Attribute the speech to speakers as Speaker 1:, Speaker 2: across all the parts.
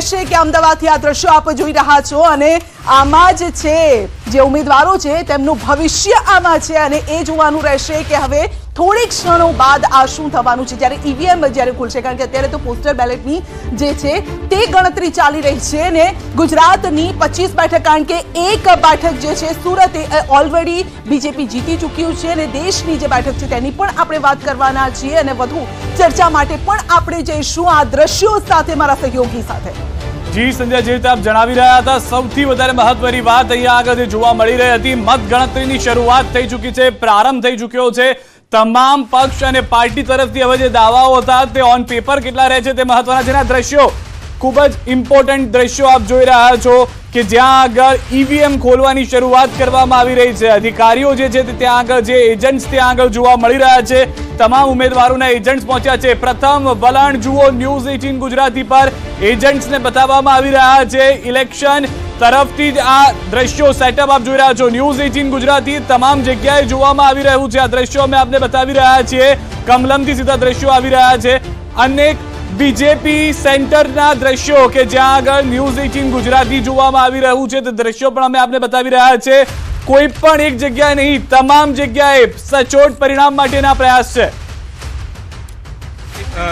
Speaker 1: રહેશે કે અમદાવાદથી આ દ્રશ્યો આપ જોઈ રહ્યા છો અને આમાં જ છે જે ઉમેદવારો છે તેમનું ભવિષ્ય આમાં છે અને એ જોવાનું રહેશે કે હવે થોડીક ક્ષણો બાદ આ શું થવાનું છે જ્યારે ઈવીએમ જ્યારે ખુલશે, કારણ કે અત્યારે તો પોસ્ટલ બેલેટની જે છે તે ગણતરી ચાલી રહી છે ને ગુજરાતની 25 બેઠક, કારણ કે એક બેઠક જે છે સુરત ઓલરેડી બીજેપી જીતી ચૂક્યું છે અને દેશની જે બેઠક છે તેની પણ આપણે વાત કરવાના છીએ અને વધુ ચર્ચા માટે પણ આપણે જઈશું આ દ્રશ્યો સાથે મારા સહયોગી સાથે।
Speaker 2: જી સંજય, જે રીતે આપ જણાવી રહ્યા હતા, સૌથી વધારે મહત્વની વાત અહીંયા આગળ જોવા મળી રહી હતી, મતગણતરીની શરૂઆત થઈ ચૂકી છે, પ્રારંભ થઈ ચૂક્યો છે। તમામ પક્ષ અને પાર્ટી તરફથી હવે જે દાવાઓ હતા તે ઓન પેપર કેટલા રહે છે તે મહત્વના છે। દ્રશ્યો ખૂબ જ ઇમ્પોર્ટન્ટ દ્રશ્યો આપ જોઈ રહ્યા છો કે જ્યાં આગળ ઈવીએમ ખોલવાની શરૂઆત કરવામાં આવી રહી છે। અધિકારીઓ જે છે ત્યાં આગળ જે એજન્ટ્સ ત્યાં આગળ જોવા મળી રહ્યા છે, તમામ ઉમેદવારોના એજન્ટ્સ પહોંચ્યા છે। પ્રથમ વલણ જુઓ ન્યૂઝ 18 ગુજરાતી પર, એજન્ટ્સને બતાવવામાં આવી રહ્યા છે ઇલેક્શન તરફથી જ આ દ્રશ્યો સેટઅપ આપ જોઈ રહ્યા છો। ન્યૂઝ 18 ગુજરાતી તમામ જગ્યાએ જોવામાં આવી રહ્યું છે। આ દ્રશ્યો અમે આપને બતાવી રહ્યા છીએ, કમલમથી સીધા દ્રશ્યો આવી રહ્યા છે। અનેક બીજેપી સેન્ટરના દ્રશ્યો કે જ્યાં આગળ ન્યૂઝ 18 ગુજરાતી જોવામાં આવી રહ્યું છે, તે દ્રશ્યો પણ અમે આપને બતાવી રહ્યા છે। કોઈ પણ એક જગ્યાએ નહીં, તમામ જગ્યાએ સચોટ પરિણામ માટેના પ્રયાસ છે।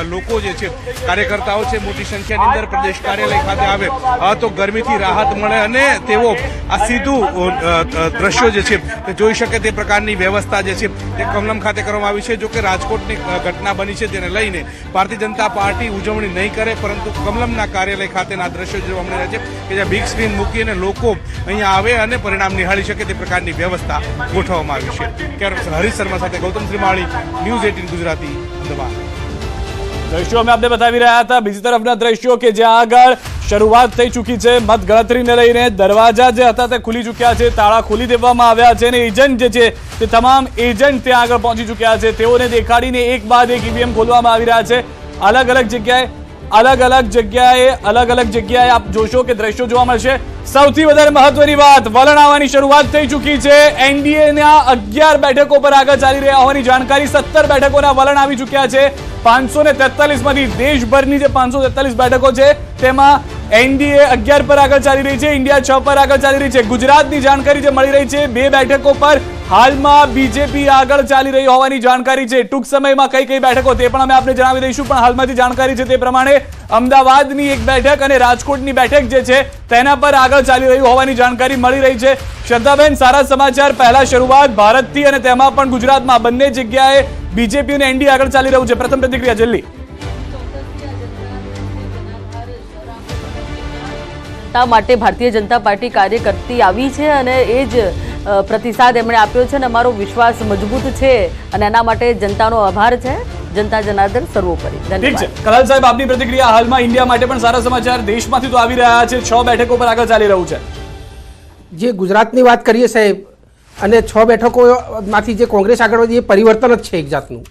Speaker 3: લોકો જે છે કાર્યકર્તાઓ છે મોટી સંખ્યાની અંદર પ્રદેશ કાર્યાલય ખાતે આવે તો ગરમીથી રાહત મળે અને તેઓ આ સીધું દ્રશ્યો જે છે તે જોઈ શકે તે પ્રકારની વ્યવસ્થા જે છે તે કમલમ ખાતે કરવામાં આવી છે। જો કે રાજકોટની ઘટના બની છે તેને લઈને ભારતીય જનતા પાર્ટી ઉજવણી નહીં કરે, પરંતુ કમલમના કાર્યાલય ખાતેના દ્રશ્યો જોવા મળી રહ્યા છે કે જ્યાં બિગ સ્ક્રીન મૂકીને લોકો અહીંયા આવે અને પરિણામ નિહાળી શકે તે પ્રકારની વ્યવસ્થા ગોઠવવામાં આવી છે। કેમેરામેન હરીશ શર્મા સાથે ગૌતમ શ્રીમાળી, ન્યૂઝ 18 ગુજરાતી, અમદાવાદ।
Speaker 2: દ્રશ્યો અમે આપને બતાવી રહ્યા હતા। બીજી તરફના દ્રશ્યો કે જ્યાં આગળ શરૂઆત થઈ ચૂકી છે મતગણતરીને લઈને, દરવાજા જે હતા તે ખુલી ચૂક્યા છે, તાળા ખોલી દેવામાં આવ્યા છે અને એજન્ટ જે છે તે તમામ એજન્ટ ત્યાં આગળ પહોંચી ચૂક્યા છે। તેઓને દેખાડીને એક બાદ એક ઈવીએમ ખોલવામાં આવી રહ્યા છે। અલગ અલગ જગ્યાએ આપ જોશો કે દ્રશ્યો જોવા મળશે। સૌથી વધારે મહત્વની વાત, વલણ આવવાની શરૂઆત થઈ ચૂકી છે। એનડીએના 11 બેઠકો પર આગળ ચાલી રહ્યા હોવાની જાણકારી, 17 બેઠકોના વલણ આવી ચૂક્યા છે। 543 માંથી દેશભરની જે 543 બેઠકો છે તેમાં એનડીએ 11 પર આગળ ચાલી રહી છે, ઇન્ડિયા 6 પર આગળ ચાલી રહી છે। ગુજરાતની જાણકારી જે મળી રહી છે, 2 બેઠકો પર હાલમાં બીજેપી આગળ ચાલી રહી હોવાની જાણકારી છે। ટૂંક સમયમાં કઈ કઈ બેઠકો તે પણ અમે આપને જણાવી દઈશું, પણ હાલમાં જે જાણકારી છે તે પ્રમાણે અમદાવાદની એક બેઠક અને રાજકોટની બેઠક જે છે તેના પર આગળ ચાલી રહી હોવાની જાણકારી મળી રહી છે। શ્રદ્ધાબેન, સારા સમાચાર, પહેલા શરૂઆત ભારતથી અને તેમાં પણ ગુજરાતમાં બંને જગ્યાએ બીજેપી અને એનડીએ આગળ ચાલી રહ્યું છે। પ્રથમ પ્રતિક્રિયા જલ્દી।
Speaker 4: માટે ભારતીય જનતા પાર્ટી કાર્ય કરતી આવી છે અને એ જ પ્રતિસાદ એમણે આપ્યો છે અને અમારો વિશ્વાસ મજબૂત છે અને એના માટે જનતાનો આભાર છે। જનતા જનાર્દન સર્વોપરી।
Speaker 2: ઠીક છે કલાલ સાહેબ, આપની પ્રતિક્રિયા। હાલમાં ઇન્ડિયા માટે પણ સારા સમાચાર દેશમાંથી તો આવી રહ્યા છે, 6 બેઠકો પર આગળ ચાલી રહ્યું છે।
Speaker 5: જે ગુજરાતની વાત કરીએ સાહેબ, અને 6 બેઠકોમાંથી જે કોંગ્રેસ આગળ વધી એ પરિવર્તન જ છે એક જાતનું।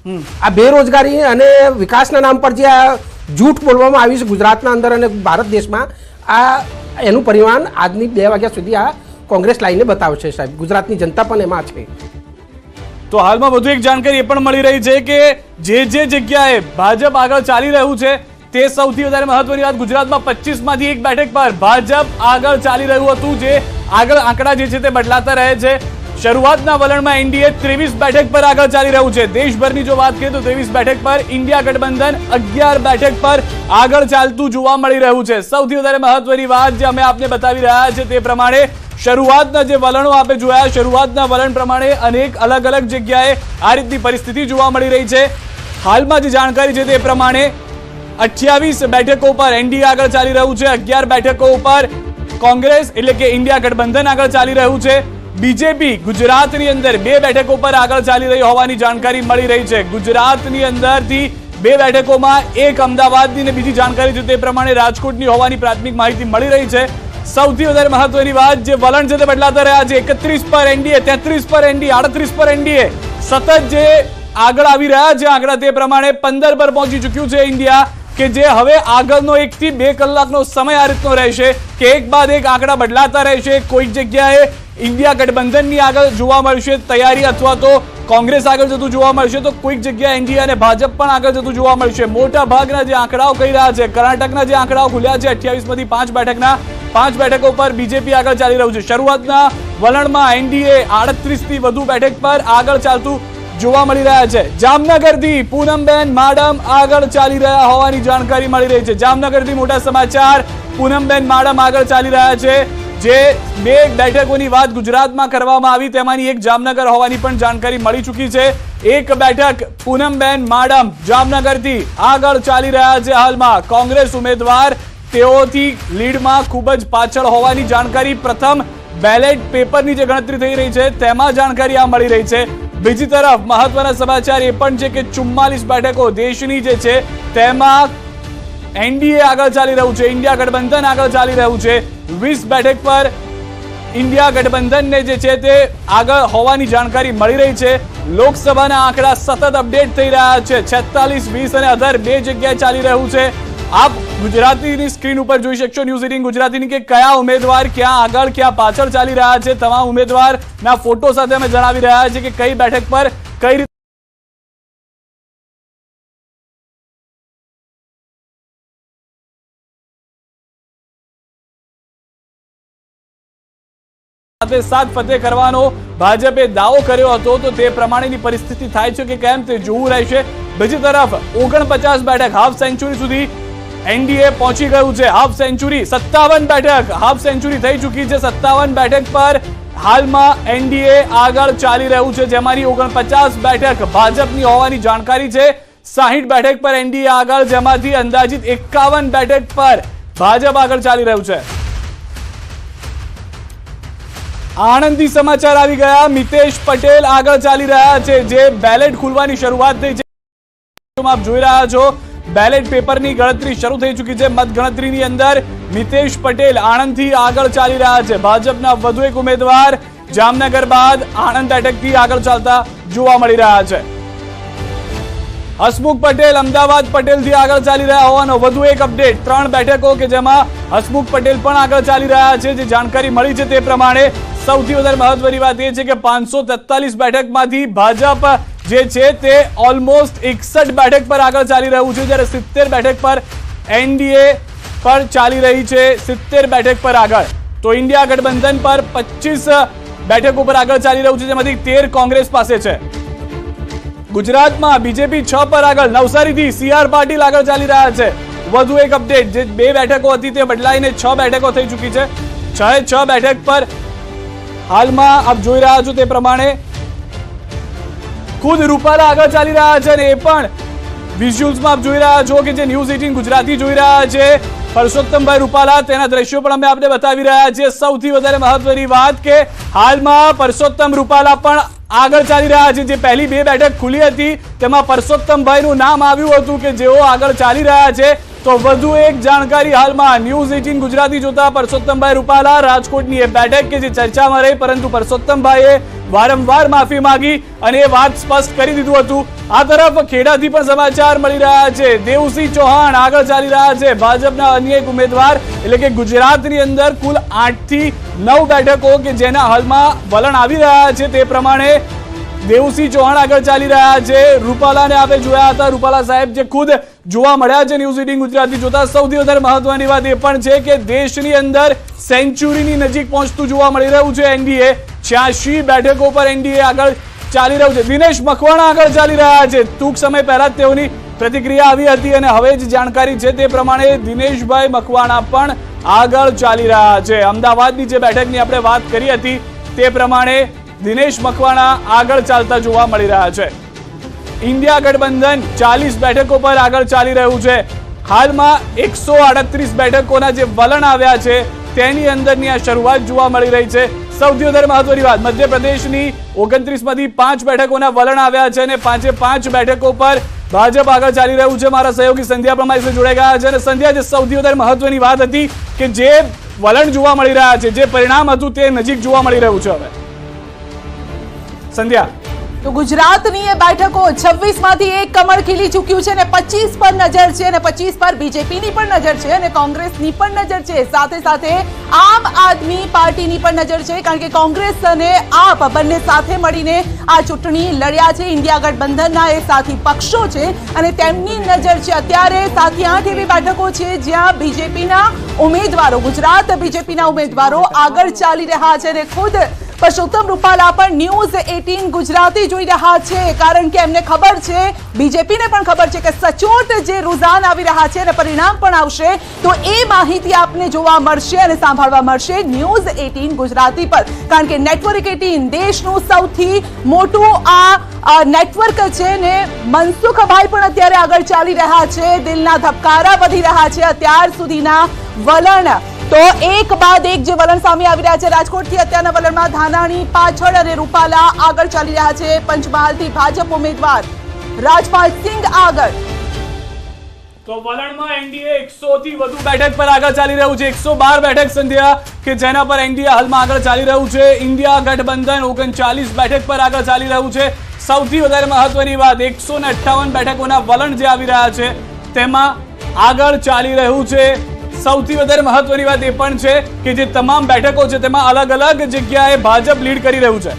Speaker 5: આ બેરોજગારી અને વિકાસના નામ પર જે આ જૂઠ બોલવામાં આવ્યું છે ગુજરાતના અંદર અને ભારત દેશમાં, આ એનું પરિણામ આજની 2 વાગ્યા સુધી આ કોંગ્રેસ લાઈને બતાવે છે સાહેબ। ગુજરાતની જનતા પણ એમાં છે।
Speaker 2: તો હાલમાં વધુ એક જાણકારી એ પણ મળી રહી છે કે જે જગ્યાએ ભાજપ આગળ ચાલી રહ્યું છે તે સૌથી વધારે મહત્વની વાત, ગુજરાતમાં 25 માંથી એક બેઠક પર ભાજપ આગળ ચાલી રહ્યું હતું, જે આગળ આંકડા જે છે તે બદલાતા રહે છે। શરૂઆતના વલણમાં એનડીએ 23 બેઠક પર આગળ ચાલી રહ્યું છે। દેશભરની જો વાત કરીએ તો 23 બેઠક પર, ઇન્ડિયા ગઠબંધન 11 બેઠક પર આગળ ચાલતું જોવા મળી રહ્યું છે। સૌથી વધારે મહત્વની વાત જે અમે આપને બતાવી રહ્યા છે તે પ્રમાણે શરૂઆતના જે વલણો આપણે જોયા, શરૂઆતના વલણ પ્રમાણે અનેક અલગ જગ્યાએ આ રીતની પરિસ્થિતિ જોવા મળી રહી છે। હાલમાં જે જાણકારી છે તે પ્રમાણે 28 બેઠકો પર એનડીએ આગળ ચાલી રહ્યું છે, 11 બેઠકો ઉપર કોંગ્રેસ એટલે કે ઇન્ડિયા ગઠબંધન આગળ ચાલી રહ્યું છે। બીજેપી ગુજરાતની અંદર 2 બેઠકો પર આગળ ચાલી રહી હોવાની જાણકારી મળી રહી છે। ગુજરાતની અંદરથી 2 બેઠકોમાં એક અમદાવાદની અને બીજી જાણકારી છે તે પ્રમાણે રાજકોટની હોવાની પ્રાથમિક માહિતી મળી રહી છે। સૌથી વધારે મહત્વની વાત, જે વલણ છે તે બદલાતા રહ્યા છે। 31 પર એનડીએ, 33 પર એનડીએ, 38 પર એનડીએ, સતત જે આગળ આવી રહ્યા છે આંકડા તે પ્રમાણે 15 પર પહોંચી ચૂક્યું છે ઇન્ડિયા, કે જે હવે આગળનો 1 થી 2 કલાકનો સમય આ રીતનો રહેશે કે એક બાદ એક આંકડા બદલાતા રહેશે। કોઈક જગ્યાએ ઇન્ડિયા ગઠબંધનની આગળ જોવા મળશે તૈયારી, અથવા તો કોંગ્રેસ આગળ જતું જોવા મળશે તો કોઈક જગ્યાએ એનડીએ અને ભાજપ પણ આગળ જતું જોવા મળશે. મોટા ભાગના જે આંકડાઓ કહી રહ્યા છે, કર્ણાટકના જે આંકડાઓ ખુલ્યા છે 28 માંથી 5 બેઠકના 5 બેઠકો પર બીજેપી આગળ ચાલી રહ્યું છે. શરૂઆતના વલણમાં એનડીએ 38 થી વધુ બેઠક પર આગળ ચાલતું જોવા મળી રહ્યા છે. જામનગરથી પૂનમબેન માડમ આગળ ચાલી રહ્યા હોવાની જાણકારી મળી રહી છે. જામનગરથી મોટા સમાચાર. પૂનમબેન માડમ આગળ ચાલી રહ્યા છે. જે 2 બેઠકોની વાત ગુજરાતમાં કરવામાં આવી તેમાંની એક જામનગર હોવાની પણ જાણકારી મળી ચૂકી છે. એક બેઠક પૂનમબેન માડમ જામનગરથી આગળ ચાલી રહ્યા છે. હાલમાં કોંગ્રેસ ઉમેદવાર તેઓથી લીડમાં ખૂબ જ પાછળ હોવાની જાણકારી પ્રથમ બેલેટ પેપરની જે ગણતરી થઈ રહી છે તેમાં જાણકારી આ મળી રહી છે. બીજી તરફ મહત્વના સમાચાર એ પણ છે કે 44 બેઠકો દેશની જે છે તેમાં એનડીએ આગળ ચાલી રહ્યું છે, ઇન્ડિયા ગઠબંધન આગળ ચાલી રહ્યું છે. 20 બેઠક પર ઇન્ડિયા ગઠબંધનને જે છે તે આગળ હોવાની જાણકારી મળી રહી છે. લોકસભાના આંકડા સતત અપડેટ થઈ રહ્યા છે. 46, 20 અને અધર 2 જગ્યાએ ચાલી રહ્યું છે. આપ ગુજરાતીની સ્ક્રીન ઉપર જોઈ શકશો ન્યૂઝ 18 ગુજરાતીની કે કયા ઉમેદવાર ક્યાં આગળ ક્યાં પાછળ ચાલી રહ્યા છે. તમામ ઉમેદવારના ફોટો સાથે અમે જણાવી રહ્યા છે કે કઈ બેઠક પર કઈ રીતે સાથ ફતેહ કરવાનો ભાજપે દાવો કર્યો હતો તો તે પ્રમાણેની પરિસ્થિતિ થાય છે કે કેમ તે જોવું રહેશે. બીજી તરફ 49 બેઠક હાફ સેન્ચુરી સુધી એનડીએ પહોંચી ગયું છે. હાફ સેન્ચુરી 57 બેઠક હાફ સેન્ચુરી થઈ ચૂકી છે. 57 બેઠક પર હાલમાં એનડીએ આગળ ચાલી રહ્યું છે, જેમાંની 49 બેઠક ભાજપની હોવાની જાણકારી છે. 60 બેઠક પર એનડીએ આગળ, જેમાંથી અંદાજિત 51 બેઠક પર ભાજપ આગળ ચાલી રહ્યું છે. આણંદથી સમાચાર આવી ગયા. મિતેશ પટેલ આગળ ચાલી રહ્યા છે. જે બેલેટ ખુલવાની શરૂઆત થઈ છે આપ જોઈ રહ્યા છો. બેલેટ પેપરની ગણતરી શરૂ થઈ ચૂકી છે. મતગણતરીની અંદર મિતેશ પટેલ આણંદથી આગળ ચાલી રહ્યા છે. ભાજપના વધુ એક ઉમેદવાર જામનગર બાદ આણંદ બેઠકથી આગળ ચાલતા જોવા મળી રહ્યા છે. હસમુખ પટેલ અમદાવાદ પટેલથી આગળ ચાલી રહ્યા હોવાનો વધુ એક અપડેટ. 3 બેઠકો કે જેમાં હસમુખ પટેલ પણ આગળ ચાલી રહ્યા છે. જે જાણકારી મળી છે તે પ્રમાણે સૌથી વધારે મહત્વની વાત એ છે કે 543 બેઠકમાંથી ભાજપ જે છે તે ઓલમોસ્ટ 61 બેઠક પર આગળ ચાલી રહ્યું છે, જ્યારે 70 બેઠક પર એનડીએ પર ચાલી રહી છે. 70 બેઠક પર આગળ તો ઇન્ડિયા ગઠબંધન પર 25 બેઠકો પર આગળ ચાલી રહ્યું છે, જેમાંથી 13 કોંગ્રેસ પાસે છે. ગુજરાતમાં બીજેપી 6 પર આગળ. નવસારીથી CR પાટીલ આગળ ચાલી રહ્યા છે. વધુ એક અપડેટ, જે 2 બેઠકો હતી તે બદલાઈને 6 બેઠકો થઈ ચૂકી છે. 6 બેઠક પર હાલમાં આપ જોઈ રહ્યા છો તે પ્રમાણે ખુદ રૂપાલા આગળ ચાલી રહ્યા છે. અને એ પણ વિઝ્યુઅલ્સમાં આપ જોઈ રહ્યા છો કે જે ન્યૂઝ 18 ગુજરાતી જોઈ રહ્યા છે. પરસોત્તમભાઈ રૂપાલા, તેના દ્રશ્યો પણ અમે આપને બતાવી રહ્યા છીએ. સૌથી વધારે મહત્વની વાત કે હાલમાં પરસોત્તમ રૂપાલા પણ આગળ ચાલી રહ્યા છે. જે પહેલી 2 બેઠક ખુલી હતી તેમાં પરસોત્તમભાઈનું નામ આવ્યું હતું કે જેઓ આગળ ચાલી રહ્યા છે. તો વધુ એક જાણકારી હાલમાં ન્યૂઝ 18 ગુજરાતી જોતા પરસોત્તમભાઈ રૂપાલા રાજકોટની એ બેઠક કે જે ચર્ચામાં રહી, પરંતુ પરસોત્તમભાઈએ વારંવાર માફી માંગી અને એ વાત સ્પષ્ટ કરી દીધું હતું. આ તરફ ખેડાથી પણ સમાચાર મળી રહ્યા છે. દેવસિંહ ચૌહાણ આગળ ચાલી રહ્યા છે. ભાજપના અન્ય એક ઉમેદવાર, એટલે કે ગુજરાતની અંદર કુલ 8 થી 9 બેઠકો કે જેના હાલમાં વલણ આવી રહ્યા છે તે પ્રમાણે દેવસિંહ ચૌહાણ આગળ ચાલી રહ્યા છે. રૂપાલાને આપણે જોયા હતા. રૂપાલા સાહેબ જે ખુદ જોવા મળ્યા છે ન્યૂઝ 18 ગુજરાતી જોતા. સૌથી વધારે મહત્વની વાત એ પણ છે કે દેશની અંદર સેન્ચુરીની નજીક પહોંચતું જોવા મળી રહ્યું છે એનડીએ. 86 બેઠકો પર એનડીએ આગળ ચાલી રહ્યું છે. દિનેશ મકવાણા આગળ ચાલી રહ્યા છે. ટૂંક સમય પહેલા જ તેઓની પ્રતિક્રિયા આવી હતી અને હવે જ જાણકારી છે તે પ્રમાણે દિનેશભાઈ મકવાણા પણ આગળ ચાલી રહ્યા છે. અમદાવાદની જે બેઠકની આપણે વાત કરી હતી તે પ્રમાણે દિનેશ મકવાણા આગળ ચાલતા જોવા મળી રહ્યા છે. ઇન્ડિયા ગઠબંધન 40 બેઠકો પર આગળ ચાલી રહ્યું છે. હાલમાં 138 બેઠકોના જે વલણ આવ્યા છે તેની અંદરની આ શરૂઆત જોવા મળી રહી છે. સૌથી વધારે મહત્વની વાત, મધ્યપ્રદેશની 29 માંથી 5 બેઠકોના વલણ આવ્યા છે અને 5 બેઠકો પર ભાજપ આગળ ચાલી રહ્યું છે. મારા સહયોગી સંધ્યા પણ મારી સાથે જોડાઈ ગયા છે. અને સંધ્યા, જે સૌથી વધારે મહત્વની વાત હતી કે જે વલણ જોવા મળી રહ્યા છે, જે પરિણામ હતું તે નજીક જોવા મળી રહ્યું છે હવે. સંધ્યા.
Speaker 1: તો ગુજરાતની એ બેઠકો 26 માંથી એક કમળ ખીલી ચૂક્યું છે અને 25 પર નજર છે અને 25 પર બીજેપીની પણ નજર છે અને કોંગ્રેસની પણ નજર છે, સાથે સાથે આમ આદમી પાર્ટીની પણ નજર છે, કારણ કે કોંગ્રેસ અને આપ બંને સાથે મળીને આ ચૂંટણી લડ્યા છે. ઇન્ડિયા ગઠબંધનના એ સાથી પક્ષો છે અને તેમની નજર છે. અત્યારે 7 થી 8 એવી બેઠકો છે જ્યાં બીજેપીના ઉમેદવારો, ગુજરાત બીજેપીના ઉમેદવારો આગળ ચાલી રહ્યા છે અને ખુદ પરસોત્તમ રૂપાલા પણ ન્યૂઝ 18 ગુજરાતી જોઈ રહ્યા છે, કારણ કે એમને ખબર છે, બીજેપીને પણ ખબર છે કે સચોટ જે રુઝાન આવી રહ્યા છે અને પરિણામ પણ આવશે તો એ માહિતી આપને જોવા મળશે અને સાંભળવા મળશે ન્યૂઝ 18 ગુજરાતી પર, કારણ કે નેટવર્ક 18 દેશનું સૌથી મોટું આ નેટવર્ક છે ને મનસુખભાઈ પણ અત્યારે આગળ ચાલી રહ્યા છે. દિલના ધબકારા વધી રહ્યા છે અત્યાર સુધીના વલણ. તો એક બાદ એક જે વલણ સામે આવી રહ્યા છે. રાજકોટથી અત્યારના વલણમાં ધાનાણી પાછળ અને રૂપાલા આગળ ચાલી રહ્યા છે. પંચમહાલથી ભાજપ ઉમેદવાર રાજપાલસિંહ આગળ.
Speaker 2: તો વલણમાં એનડીએ 100 થી વધુ બેઠક પર આગળ ચાલી રહ્યું છે. 112 બેઠક સંધ્યા કે જેના પર એનડીએ હાલમાં આગળ ચાલી રહ્યું છે. ઇન્ડિયા ગઠબંધન 39 બેઠક પર આગળ ચાલી રહ્યું છે. સૌથી વધારે મહત્વની વાત 158 બેઠકોના વલણ જે આવી રહ્યા છે તેમાં આગળ ચાલી રહ્યું છે. સૌથી વધારે મહત્વની વાત એ પણ છે કે જે તમામ બેઠકો છે તેમાં અલગ અલગ જગ્યાએ ભાજપ લીડ કરી રહ્યું છે.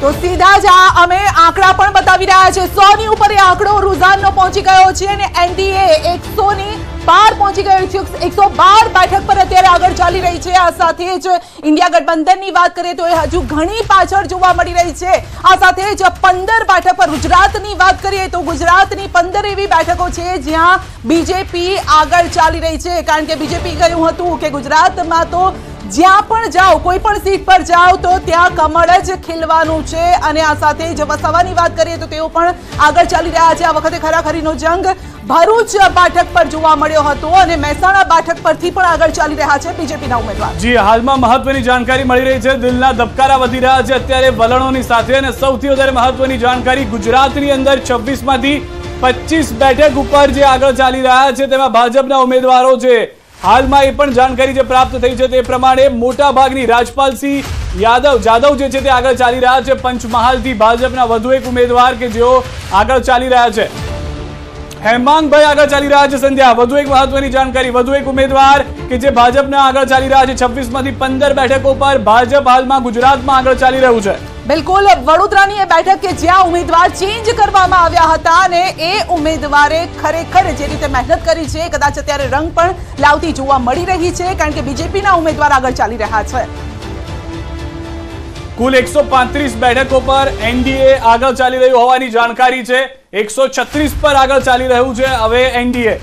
Speaker 1: તો સીધા જ અમે આંકડા પણ બતાવી રહ્યા છે. 100 ની ઉપર એ આંકડો રુઝાનનો પહોંચી ગયો છે અને એનડીએ 100 ની પાર પહોંચી ગયો છે. 112 બેઠક પર અત્યારે આગળ ચાલી રહી છે. આ સાથે જ ઇન્ડિયા ગઠબંધનની વાત કરીએ તો એ હજુ ઘણી પાછળ જોવા મળી રહી છે. આ સાથે જ 15 બેઠક પર ગુજરાતની વાત કરીએ તો ગુજરાતની 15 એવી બેઠકો છે જ્યાં બીજેપી આગળ ચાલી રહી છે, કારણ કે બીજેપી કહ્યું હતું કે ગુજરાતમાં તો જ્યાં પણ જાઓ, કોઈ પણ સીટ પર જાઓ તો ત્યાં કમળ જ ખીલવાનું છે. અને આ સાથે જ વસાવાની વાત કરીએ તો તેઓ પણ આગળ ચાલી રહ્યા છે. આ વખતે ખરાખરીનો જંગ ભરૂચ બેઠક પર જોવા મળ્યો હતો અને મહેસાણા બેઠક પરથી પણ આગળ ચાલી રહ્યા છે બીજેપીના ઉમેદવાર.
Speaker 2: જી, હાલમાં મહત્વની જાણકારી મળી રહી છે. દિલના ધબકારા વધી રહ્યા છે અત્યારે વલણોની સાથે અને સૌથી વધારે મહત્વની જાણકારી ગુજરાતની અંદર 26 માંથી 25 બેઠક ઉપર જે આગળ ચાલી રહ્યા છે તેમાં ભાજપના ઉમેદવારો છે. હાલમાં એ પણ જાણકારી જે પ્રાપ્ત થઈ છે તે પ્રમાણે મોટા ભાગની રાજપાલસિંહ જાદવ જે છે તે આગળ ચાલી રહ્યા છે. પંચમહાલથી ભાજપના વધુ એક ઉમેદવાર કે જેઓ આગળ ચાલી રહ્યા છે. હેમાંગભાઈ આગળ ચાલી રહ્યા છે. સંધ્યા, વધુ એક મહત્વની જાણકારી, વધુ એક ઉમેદવાર કે જે ભાજપના આગળ ચાલી રહ્યા છે. 26 માંથી 15 બેઠકો પર ભાજપ હાલમાં ગુજરાતમાં આગળ ચાલી રહ્યું છે.
Speaker 1: બિલકુલ, વડોદરાની એ બેઠક કે જ્યાં ઉમેદવાર ચેન્જ કરવામાં આવ્યા હતા અને એ ઉમેદવારે ખરેખર જે રીતે મહેનત કરી છે કદાચ અત્યારે રંગ પણ લાવતી જોવા મળી રહી છે, કારણ કે બીજેપીના ઉમેદવાર આગળ ચાલી રહ્યા છે.
Speaker 2: કુલ 135 બેઠકો પર એનડીએ આગળ ચાલી રહ્યું હોવાની જાણકારી છે. 136 પર આગળ ચાલી રહ્યું છે હવે એનડીએ.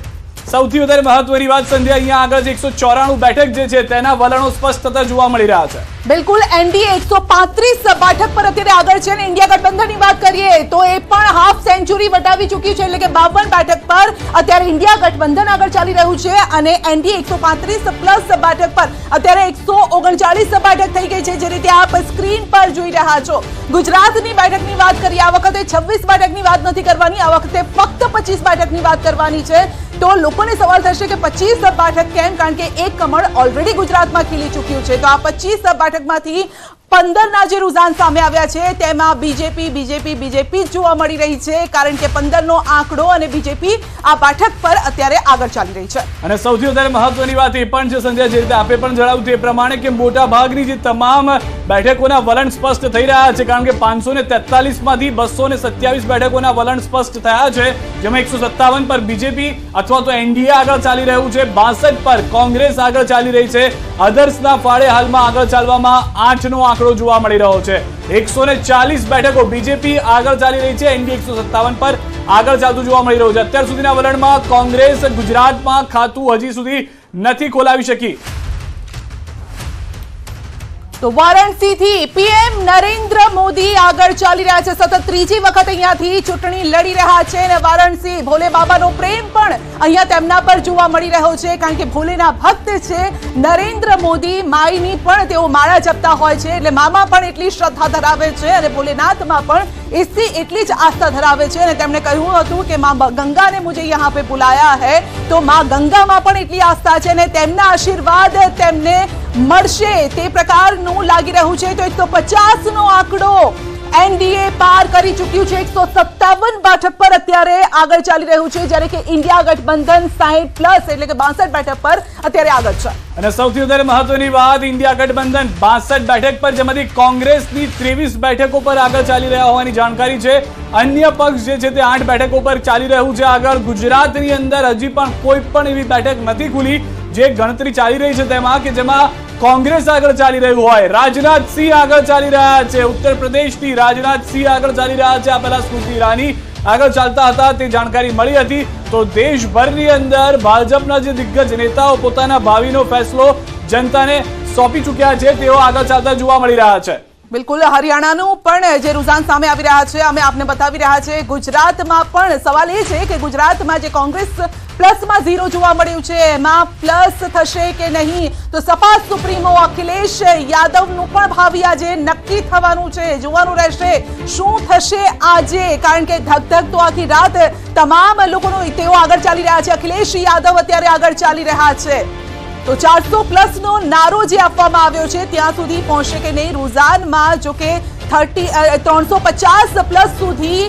Speaker 2: સૌથી વધારે મહત્વની વાત સંધ્યા, અહીંયા આગળ 194 બેઠક જે છે તેના વલણો સ્પષ્ટ થતા જોવા મળી રહ્યા છે.
Speaker 1: બિલકુલ, એનડીએ 135 બેઠક પર અત્યારે આગળ છે અને ઇન્ડિયા ગઠબંધનની વાત કરીએ તો એ પણ હાફ સેન્ચુરી વટાવી ચૂક્યું છે, એટલે કે 52 બેઠક પર અત્યારે ઇન્ડિયા ગઠબંધન આગળ ચાલી રહ્યું છે અને એનડીએ 135 પ્લસ બેઠક પર અત્યારે 139 બેઠક થઈ ગઈ છે, જે રીતે આપ સ્ક્રીન પર જોઈ રહ્યા છો. ગુજરાતની બેઠકની વાત કરીએ, આ વખતે 26 બેઠકની વાત નથી કરવાની, આ વખતે ફક્ત 25 બેઠકની વાત કરવાની છે. તો લોકોને સવાલ થશે કે 25 બેઠક કેમ, કારણ કે એક કમળ ઓલરેડી ગુજરાતમાં ખીલી ચૂક્યું છે. તો આ 25 બેઠકમાંથી 15ના જે રુઝાન સામે આવ્યા છે તેમાં બીજેપી જોવા મળી રહી છે, કારણ કે 15નો આંકડો અને બીજેપી આ બેઠક પર અત્યારે આગળ ચાલી રહી છે.
Speaker 2: અને સૌથી વધારે મહત્વની વાત એ પણ છે સંજય, જે રીતે આપે પણ જણાવ્યું તે પ્રમાણે કે મોટા ભાગની જે તમામ બેઠકોના વલણ સ્પષ્ટ થઈ રહ્યા છે, કારણ કે 543 માંથી 227 બેઠકોના વલણ સ્પષ્ટ થયા છે, જેમાં 157 પર બીજેપી અથવા તો એનડીએ આગળ ચાલી રહ્યું છે. 62 પર કોંગ્રેસ આગળ ચાલી રહી છે. અધર્સના ફાળે હાલમાં આગળ ચાલવામાં 8નો આંકડો જોવા મળી રહ્યો છે. 140 બેઠકો બીજેપી આગળ ચાલી રહી છે. એનડીએ 157 પર આગળ ચાલતું જોવા મળી રહ્યું છે. અત્યાર સુધીના વલણમાં કોંગ્રેસ ગુજરાતમાં ખાતું હજી સુધી નથી ખોલાવી શકી.
Speaker 1: તો વારાણસીથી પીએમ નરેન્દ્ર મોદી આગળ ચાલી રહ્યા છે. સતત ત્રીજી વખત અહીંયાથી ચૂંટણી લડી રહ્યા છે અને વારાણસી ભોલે બાબાનો પ્રેમ પણ અહીંયા તેમના પર જોવા મળી રહ્યો છે, કારણ કે ભોલેના ભક્ત છે. નરેન્દ્ર મોદી માઈની પણ તેઓ માળા જપતા હોય છે, એટલે મામાં પણ એટલી શ્રદ્ધા ધરાવે છે અને ભોલેનાથમાં પણ એટલી જ આસ્થા ધરાવે છે. અને તેમણે કહ્યું હતું કે માँ गंगा ने मुझे यहाँ पे बुलाया है, तो माँ गंगाમાં પણ એટલી આસ્થા છે અને તેમના આશીર્વાદ તેમને મળશે તે પ્રકારનું લાગી રહ્યું છે. તો 150 નો આંકડો એનડીએ પાર કરી ચૂક્યું છે. 157 બેઠક પર અત્યારે આગળ ચાલી રહ્યું છે, જ્યારે કે ઇન્ડિયા ગઠબંધન 60+ એટલે કે 62 બેઠક પર અત્યારે આગળ છે.
Speaker 2: અને સૌથી વધારે મહત્વની વાત, ઇન્ડિયા ગઠબંધન 62 બેઠક પર, જેમાંથી કોંગ્રેસની 23 બેઠકો પર આગળ ચાલી રહ્યા હોવાની જાણકારી છે. અન્ય પક્ષ જે છે તે 8 બેઠકો પર ચાલી રહ્યું છે આગળ. ગુજરાતની અંદર હજી પણ કોઈ પણ એવી બેઠક નથી ખુલી જે ગણતરી ચાલી રહી છે તેમાં, કે જેમાં કોંગ્રેસ આગળ ચાલી રહ્યું હોય. રાજનાથસિંહ આગળ ચાલી રહ્યા છે, ઉત્તર પ્રદેશથી રાજનાથસિંહ આગળ ચાલી રહ્યા છે. આ પહેલા સ્મૃતિ ઈરાની આગળ ચાલતા હતા તે જાણકારી મળી હતી. તો દેશભરની અંદર ભાજપના જે દિગ્ગજ નેતાઓ પોતાના ભાવિનો ફેસલો જનતાને સોંપી ચૂક્યા છે, તેઓ આગળ ચાલતા જોવા મળી રહ્યા છે.
Speaker 1: બિલકુલ, હરિયાણાનું પણ જે રુઝાન સામે આવી રહ્યા છે અમે આપને બતાવી રહ્યા છે. ગુજરાતમાં પણ સવાલ એ છે કે ગુજરાતમાં જે કોંગ્રેસ પ્લસમાં 0 જોવા મળ્યું છે, એમાં પ્લસ થશે કે નહીં. તો સપા સુપ્રીમો અખિલેશ યાદવનું પણ ભાવિ આજે નક્કી થવાનું છે. જોવાનું રહેશે શું થશે આજે, કારણ કે ધક તો આખી રાત તમામ લોકોનો તેઓ આગળ ચાલી રહ્યા છે. અખિલેશ યાદવ અત્યારે આગળ ચાલી રહ્યા છે. તો 400+ નો નારો જે આપવામાં આવ્યો છે ત્યાં સુધી પહોંચશે કે નહીં. રૂઝાનમાં જો કે 350+ સુધી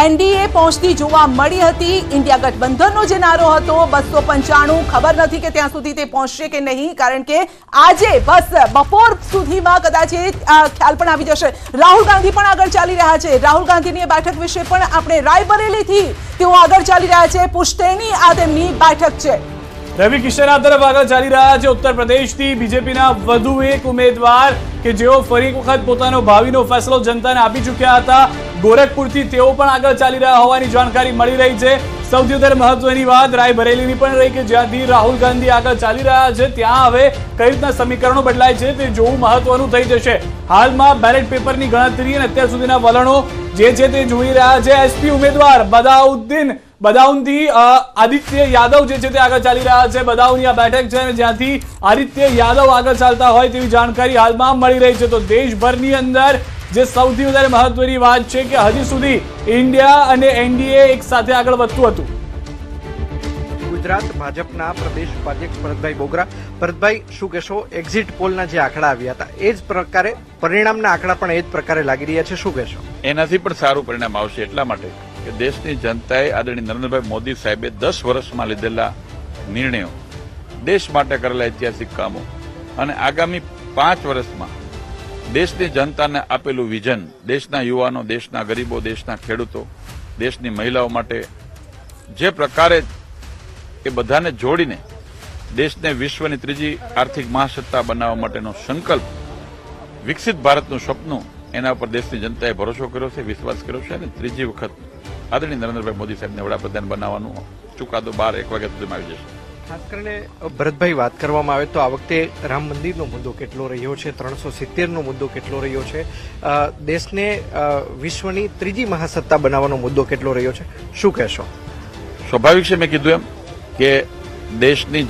Speaker 1: એનડીએ પહોંચતી જોવા મળી હતી. ઇન્ડિયા ગઠબંધનનો જે નારો હતો 295, ખબર નથી કે ત્યાં સુધી તે પહોંચશે કે નહીં, કારણ કે આજે બસ બપોર સુધીમાં કદાચ એ ખ્યાલ પણ આવી જશે. રાહુલ ગાંધી પણ આગળ ચાલી રહ્યા છે. રાહુલ ગાંધીની બેઠક વિશે પણ આપણે રાયબરેલીથી તેઓ આગળ ચાલી રહ્યા છે. પુશ્તૈની આ તેમની બેઠક છે.
Speaker 2: રવિ કિશન આ તરફ આગળ ચાલી રહ્યા છે. ઉત્તર પ્રદેશથી બીજેપીના વધુ એક ઉમેદવાર કે જેઓ ફરી એક વખત પોતાનો ભાવિનો ફેસલો જનતાને આપી ચૂક્યા હતા. ગોરખપુરથી તેઓ પણ આગળ ચાલી રહ્યા હોવાની જાણકારી મળી રહી છે. સૌથી વધારે મહત્વની વાત રાયબરેલીની પણ રહી કે જ્યાંથી રાહુલ ગાંધી આગળ ચાલી રહ્યા છે ત્યાં હવે કઈ રીતના સમીકરણો બદલાય છે તે જોવું મહત્વનું થઈ જશે. હાલમાં બેલેટ પેપરની ગણતરી અને અત્યાર સુધીના વલણો જે છે તે જોઈ રહ્યા છે. એસપી ઉમેદવાર બદાઉનથી આદિત્ય યાદવ જે છે તે આગળ ચાલી રહ્યા છે. બદાઉની આ બેઠક છે જ્યાંથી આદિત્ય યાદવ આગળ ચાલતા હોય તેવી જાણકારી હાલમાં મળી રહી છે. તો દેશભરની અંદર જે સૌથી વધારે મહત્વની વાત છે કે હજી સુધી ઇન્ડિયા અને એનડીએ એક સાથે આગળ વધતું હતું.
Speaker 6: ગુજરાત ભાજપના પ્રદેશ ઉપાધ્યક્ષ ભરતભાઈ બોગરા. ભરતભાઈ, શું કહેશો? એક્ઝિટ પોલના જે આંકડા આવ્યા હતા એ જ પ્રકારે પરિણામના આંકડા પણ એ જ પ્રકારે લાગી રહ્યા છે, શું કહેશો?
Speaker 7: એનાથી પણ સારું પરિણામ આવશે, એટલા માટે કે દેશની જનતાએ આદરણીય નરેન્દ્રભાઈ મોદી સાહેબે 10 વર્ષમાં લીધેલા નિર્ણયો, દેશ માટે કરેલા ઐતિહાસિક કામો અને આગામી 5 વર્ષમાં દેશની જનતાને આપેલું વિઝન, દેશના યુવાનો, દેશના ગરીબો, દેશના ખેડૂતો, દેશની મહિલાઓ માટે જે પ્રકારે એ બધાને જોડીને દેશને વિશ્વની ત્રીજી આર્થિક મહાસત્તા બનાવવા માટેનો સંકલ્પ, વિકસિત ભારતનું સપનું, એના ઉપર દેશની જનતાએ ભરોસો કર્યો છે, વિશ્વાસ કર્યો છે અને ત્રીજી વખત આદરણીય નરેન્દ્રભાઈ મોદી સાહેબને વડાપ્રધાન બનાવવાનો ચુકાદો 12-1 વાગ્યા સુધીમાં આવી જશે.
Speaker 6: ખાસ કરીને ભરતભાઈ, વાત કરવામાં આવે તો આ વખતે રામ મંદિરનો મુદ્દો કેટલો રહ્યો છે, 370નો મુદ્દો કેટલો રહ્યો છે, દેશને વિશ્વની ત્રીજી મહાસત્તા બનાવવાનો મુદ્દો કેટલો રહ્યો છે, શું કહેશો?
Speaker 7: સ્વાભાવિક છે, મેં કીધું એમ કે દેશની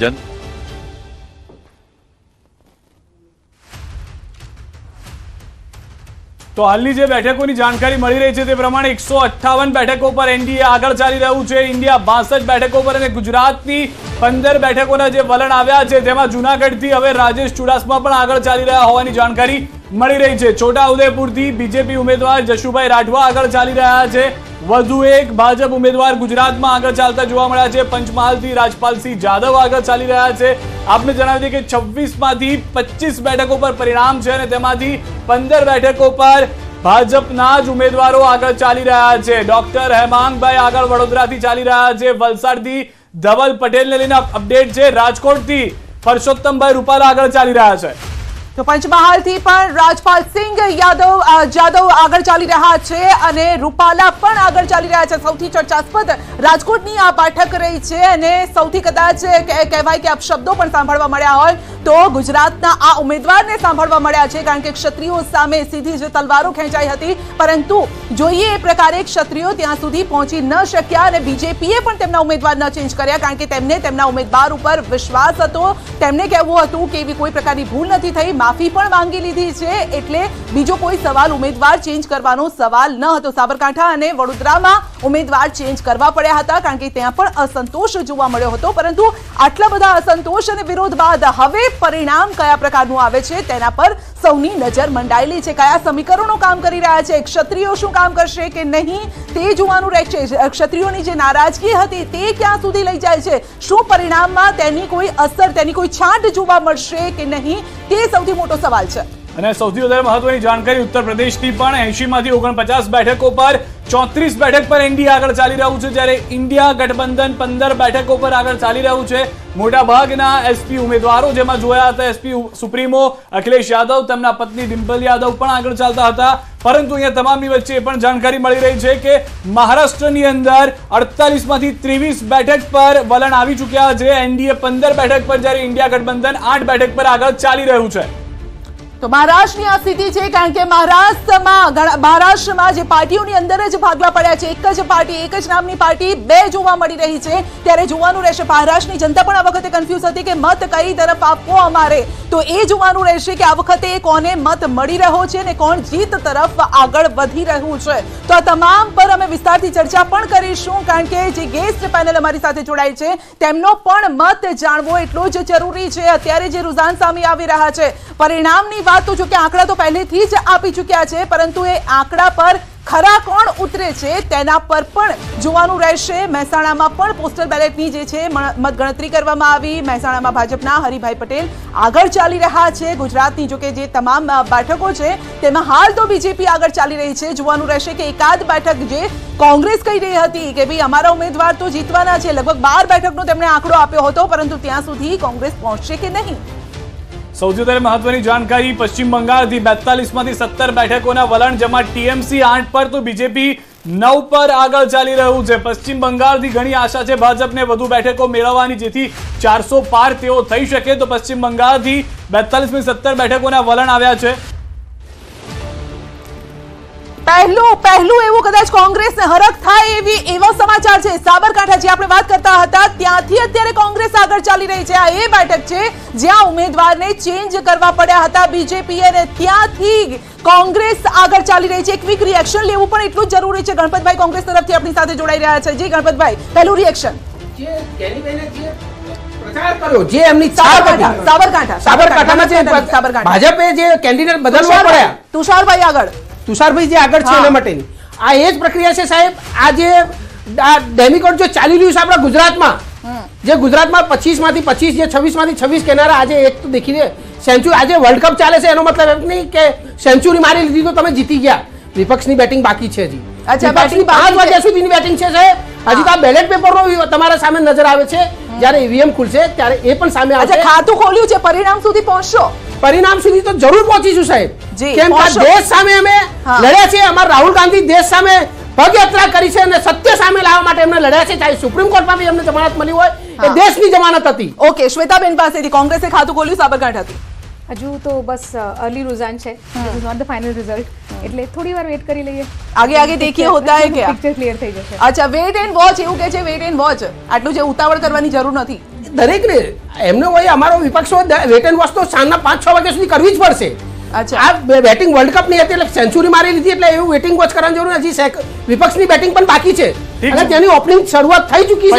Speaker 2: તો હાલની જે બેઠકોની જાણકારી મળી રહી છે તે પ્રમાણે 158 બેઠકો પર એનડીએ આગળ ચાલી રહ્યું છે. ઇન્ડિયા 62 બેઠકો પર અને ગુજરાતની 15 બેઠકોના જે વલણ આવ્યા છે તેમાં જૂનાગઢથી હવે રાજેશ ચુડાસમા પણ આગળ ચાલી રહ્યા હોવાની જાણકારી મળી રહી છે. છોટાઉદેપુરથી બીજેપી ઉમેદવાર જશુભાઈ રાઠવા આગળ ચાલી રહ્યા છે. વધુ એક ભાજપ ઉમેદવાર ગુજરાતમાં આગળ ચાલતા જોવા મળ્યા છે. પંચમહાલથી રાજપાલસિંહ જાદવ આગળ ચાલી રહ્યા છે. આપને જણાવી દઈએ કે 26માંથી 25 બેઠકો પર પરિણામ છે અને તેમાંથી 15 બેઠકો પર ભાજપના જ ઉમેદવારો આગળ ચાલી રહ્યા છે. ડોક્ટર હેમાંગભાઈ આગળ વડોદરાથી ચાલી રહ્યા છે. વલસાડથી ધવલ પટેલને લઈને અપડેટ છે. રાજકોટથી પરસોત્તમભાઈ રૂપાલા આગળ ચાલી રહ્યા છે.
Speaker 1: તો પંચમહાલથી પણ રાજપાલસિંહ જાદવ આગળ ચાલી રહ્યા છે અને રૂપાલા પણ આગળ ચાલી રહ્યા છે. સૌથી ચર્ચાસ્પદ રાજકોટની આ બેઠક રહી છે અને સૌથી કદાચ કહેવાય કે અપશબ્દો પણ સાંભળવા મળ્યા હોય તો ગુજરાતના આ ઉમેદવારને સાંભળવા મળ્યા છે, કારણ કે ક્ષત્રિયો સામે સીધી જ તલવારો ખેંચાઈ હતી, પરંતુ જોઈએ એ પ્રકારે ક્ષત્રિયો ત્યાં સુધી પહોંચી ન શક્યા અને બીજેપીએ પણ તેમના ઉમેદવાર ન ચેન્જ કર્યા, કારણ કે તેમને તેમના ઉમેદવાર ઉપર વિશ્વાસ હતો. તેમને કહેવું હતું કે એવી કોઈ પ્રકારની ભૂલ નથી થઈ, માફી પણ માંગી લીધી છે, એટલે બીજો કોઈ સવાલ ઉમેદવાર ચેન્જ કરવાનો સવાલ ન હતો. સાબરકાંઠા અને વડોદરામાં ઉમેદવાર ચેન્જ કરવા પડ્યા હતા કારણ કે ત્યાં પણ અસંતોષ જોવા મળ્યો હતો, પરંતુ આટલા બધા અસંતોષ અને વિરોધ બાદ હવે પરિણામ કયા પ્રકારનું આવે છે તેના પર સૌની નજર મંડાયેલી છે. કયા સમીકરણો કામ કરી રહ્યા છે, ક્ષત્રિયો શું કામ કરશે કે નહીં તે જોવાનું રહેશે. ક્ષત્રિયોની જે નારાજગી હતી તે ક્યાં સુધી લઈ જાય છે, શું પરિણામમાં તેની કોઈ અસર, તેની કોઈ છાંટ જોવા મળશે કે નહીં તે સૌથી મોટો સવાલ છે.
Speaker 2: અને સૌથી વધારે મહત્વની જાણકારી ઉત્તર પ્રદેશની પણ 80 માંથી 49 બેઠકો પર 34 બેઠક પર એનડીએ આગળ ચાલી રહ્યું છે, જ્યારે ઇન્ડિયા ગઠબંધન 15 બેઠકો પર આગળ ચાલી રહ્યું છે. મોટા ભાગના એસપી ઉમેદવારો જેમાં જોયા હતા એસપી સુપ્રીમો અખિલેશ યાદવ, તેમના પત્ની ડિમ્પલ યાદવ પણ આગળ ચાલતા હતા. પરંતુ અહીંયા તમામની વચ્ચે એ પણ જાણકારી મળી રહી છે કે મહારાષ્ટ્રની અંદર 48 માંથી 23 બેઠક પર વલણ આવી ચૂક્યા છે. એનડીએ 15 બેઠક પર, જ્યારે ઇન્ડિયા ગઠબંધન 8 બેઠક પર આગળ ચાલી રહ્યું છે.
Speaker 1: તો મહારાષ્ટ્રની આ સ્થિતિ છે, કારણ કે મહારાષ્ટ્રમાં જે પાર્ટીઓની અંદર જ ભાગલા પડ્યા છે, એક જ પાર્ટી, એક જ નામની પાર્ટી બે જોવા મળી રહી છે. ત્યારે જોવાનું રહેશે. મહારાષ્ટ્રની જનતા પણ આ વખતે કન્ફ્યુઝ હતી કે મત કઈ તરફ આપવો અમારે, તો એ જોવાનું રહેશે કે આ વખતે કોને મત મળી રહ્યો છે ને કોણ જીત તરફ આગળ વધી રહ્યું છે. તો આ તમામ પર અમે વિસ્તારથી ચર્ચા પણ કરીશું, કારણ કે જે ગેસ્ટ પેનલ અમારી સાથે જોડાય છે તેમનો પણ મત જાણવો એટલો જ જરૂરી છે. અત્યારે જે રુઝાન સામે આવી રહ્યા છે, પરિણામની વાત તો જો કે આંકડા તો પહેલેથી જ આપી ચૂક્યા છે, પરંતુ એ આંકડા પર ખરા કોણ ઉતરે છે તેના પર પણ જોવાનું રહેશે. મહેસાણામાં પણ પોસ્ટલ બેલેટની જે છે મતગણતરી કરવામાં આવી. મહેસાણામાં ભાજપના હરિભાઈ પટેલ આગળ ચાલી રહ્યા છે. ગુજરાતની જો કે જે તમામ બેઠકો છે તેમાં હાલ તો બીજેપી આગળ ચાલી રહી છે. જોવાનું રહેશે કે એકાદ બેઠક જે કોંગ્રેસ કહી રહી હતી કે ભાઈ અમારા ઉમેદવાર તો જીતવાના છે, લગભગ 12 બેઠકનો તેમણે આંકડો આપ્યો હતો, પરંતુ ત્યાં સુધી કોંગ્રેસ પહોંચશે કે નહીં.
Speaker 2: સૌથી વધારે મહત્વની જાણકારી પશ્ચિમ બંગાળથી 42 માંથી 17 બેઠકોના વલણ, જેમાં ટીએમસી 8 પર તો બીજેપી 9 પર આગળ ચાલી રહ્યું છે. પશ્ચિમ બંગાળથી ઘણી આશા છે ભાજપને વધુ બેઠકો મેળવવાની, જેથી 400 પાર તેઓ થઈ શકે. તો પશ્ચિમ બંગાળથી 42 માંથી 17 બેઠકોના વલણ આવ્યા છે.
Speaker 1: પહેલું એવું કદાચ કોંગ્રેસને હરખ થાય એવા સમાચાર છે. સાબરકાંઠા જે આપણે વાત કરતા હતા ત્યાંથી અત્યારે કોંગ્રેસ આગળ ચાલી રહી છે. આ એ બેઠક છે જ્યાં ઉમેદવારને ચેન્જ કરવા પડ્યા હતા બીજેપી, અને ત્યાંથી કોંગ્રેસ આગળ ચાલી રહી છે. એક ક્વિક રિએક્શન લેવું પણ એટલું જ જરૂરી છે. ગણપતભાઈ કોંગ્રેસ તરફથી આપણી સાથે જોડાઈ રહ્યા છે. જી ગણપતભાઈ, પહેલું રિએક્શન.
Speaker 5: જે એમની સાબરકાંઠામાં ભાજપે જે કેન્ડિડેટ બદલવા પડ્યા,
Speaker 1: તુષારભાઈ આગળ,
Speaker 5: તુષારભાઈ જે આગળ છે એના માટેની આ એ જ પ્રક્રિયા છે સાહેબ. આ જે ડેમિકોડ જો ચાલી રહ્યું છે આપણા ગુજરાતમાં, જે ગુજરાતમાં 25 માંથી 25, જે 26 માંથી 26 કેનારા, આજે એક તો દેખીને સેન્ચુરી, આજે વર્લ્ડ કપ ચાલે છે એનો મતલબ એમ નહીં કે સેન્ચુરી મારી લીધી તો તમે જીતી ગયા. વિપક્ષની બેટિંગ બાકી છે હજી.
Speaker 1: અચ્છા,
Speaker 5: બેટિંગ 5 વાગ્યા સુધીની બેટિંગ છે સાહેબ. હજી તો આ બેલેટ પેપરનો તમારા સામે નજર આવે છે. જ્યારે ઈવીએમ ખુલશે ત્યારે એ પણ સામે આવશે.
Speaker 1: ખાતું ખોલ્યું છે, પરિણામ સુધી પહોંચશો?
Speaker 5: પરિણામ સુધી તો જરૂર પહોંચીશું સાહેબ.
Speaker 1: જી,
Speaker 5: કેમ કે દેશ સામે અમે લડ્યા છે. અમારા રાહુલ ગાંધી દેશ સામે પગયાત્રા કરી છે અને સત્ય સામે લાવવા માટે એમને લડ્યા છે. ચાહે સુપ્રીમ કોર્ટમાં બી એમને જમાનત મળી હોય, એ દેશની જમાનત હતી.
Speaker 1: ઓકે, શ્વેતાબેન પાસેથી કોંગ્રેસે ખાતું ખોલ્યું સાબરકાંઠાથી.
Speaker 8: હજુ તો બસ અર્લી रुझान છે, it is not the final result, એટલે થોડી વાર વેટ કરી લઈએ.
Speaker 1: આગે દેખીએ હોતા હે કે
Speaker 8: પિક્ચર ક્લિયર થઈ જશે.
Speaker 1: અચ્છા, વેટ એન્ડ વોચ એવું કે છે. વેટ એન્ડ વોચ, આટલું જે ઉતાવળ કરવાની જરૂર નથી.
Speaker 5: દરેકને એમને હોય, અમારો વિપક્ષ હોય, વેટ એન્ડ વોચ તો સાંજના 5-6 વાગ્યા સુધી કરવી જ પડશે.
Speaker 1: અચ્છા,
Speaker 5: આ બેટિંગ વર્લ્ડ કપ ની હતી એટલે સેન્ચુરી મારી લીધી એટલે એવું વેટિંગ વોચ કરવાની જરૂર નથી. વિપક્ષની બેટિંગ પણ બાકી છે અને તેની ઓપનિંગ શરૂઆત થઈ ચૂકી છે.